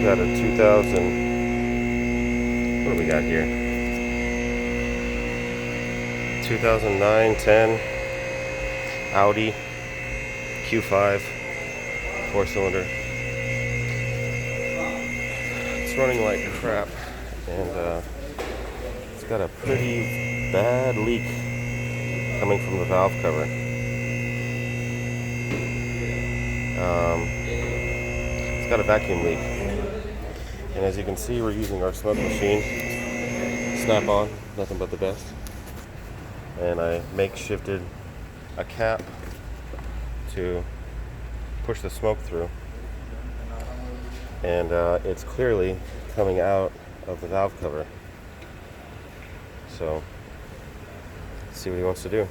got a 2000, what do we got here? 2009-10 Audi Q5 4-cylinder. It's running like crap, and it's got a pretty bad leak coming from the valve cover. It's got a vacuum leak, and as you can see, we're using our smoke machine, Snap-on, nothing but the best. And I makeshifted a cap to push the smoke through, and it's clearly coming out of the valve cover. So let's see what he wants to do.